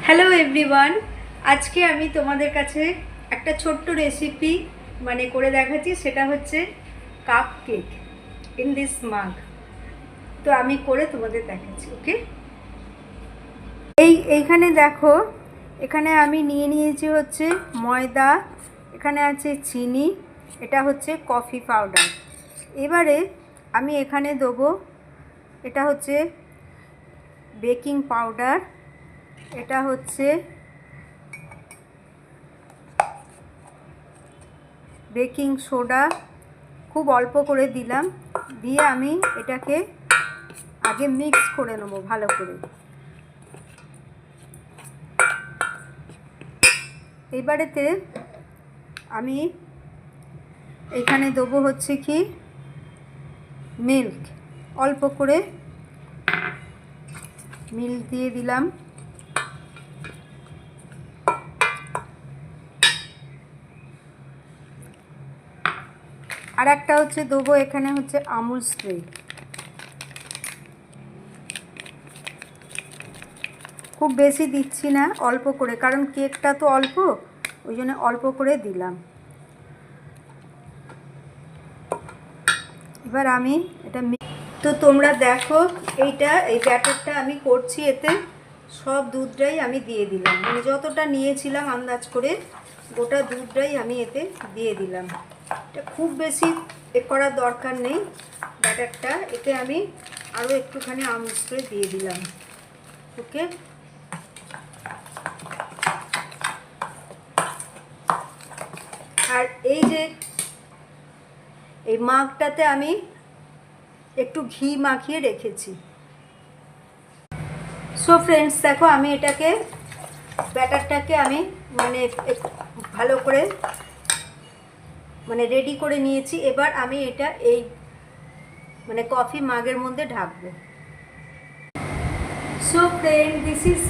Hello everyone, আজকে আমি তোমাদের কাছে একটা ছোট্ট রেসিপি করে দেখাচ্ছি। সেটা হচ্ছে কাপ কেক ইন দিস মাগ। তো আমি করে তোমাদের দেখাচ্ছি। ওকে, এইখানে দেখো, এখানে আমি নিয়েছি হচ্ছে ময়দা, এখানে আছে চিনি, এটা হচ্ছে কফি পাউডার। এবারে আমি এখানে দেবো, এটা হচ্ছে বেকিং পাউডার, এটা হচ্ছে বেকিং সোডা, খুব অল্প করে দিলাম। দিয়ে আমি এটাকে আগে মিক্স করে নেব ভালো করে। এবারেতে আমি এখানে দেবো হচ্ছে কি মিল্ক, অল্প করে মিল্ক দিয়ে দিলাম। আর একটা হচ্ছে দেবো এখানে হচ্ছে আমুল স্প্রে। খুব বেশি দিচ্ছি না, অল্প করে, কারণ কেকটা তো অল্প, ওই জন্য অল্প করে দিলাম। এবার আমি এটা তো তোমরা দেখো, এই ব্যাটারটা আমি করছি, এতে সব দুধটাই আমি দিয়ে দিলাম, যতটা নিয়েছিলাম আন্দাজ করে গোটা দুধটাই আমি এতে দিয়ে দিলাম। এটা খুব বেশি করার দরকার নেই ব্যাটারটা, এতে আমি আরও একটুখানি আমুল স্প্রে দিয়ে দিলাম। ওকে, আর এই মাগটাতে আমি একটু ঘি মাখিয়ে রেখেছি। সো ফ্রেন্ডস, দেখো আমি এটাকে ব্যাটারটাকে আমি ভালো করে রেডি করে নিয়েছি। এবার আমি এটা এই কফি মাগের মধ্যে ঢাকবো। So friend, this is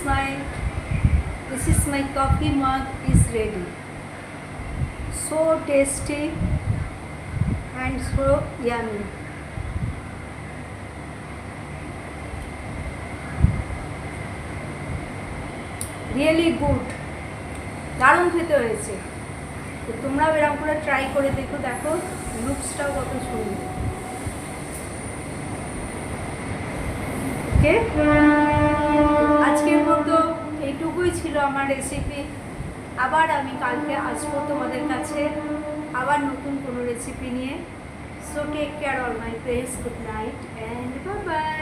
my coffee mug is ready. So tasty and so yummy. Really good, দারুণ খেতে হয়েছে। তো তোমরাও এরকম করে ট্রাই করে দেখো, দেখো লুকসটাও কত সুন্দর। ওকে, আজকের মতো এইটুকুই ছিল আমার রেসিপি। আবার আমি কালকে আসবো তোমাদের কাছে আবার নতুন কোনো রেসিপি নিয়ে। So take care all my friends, good night and bye by.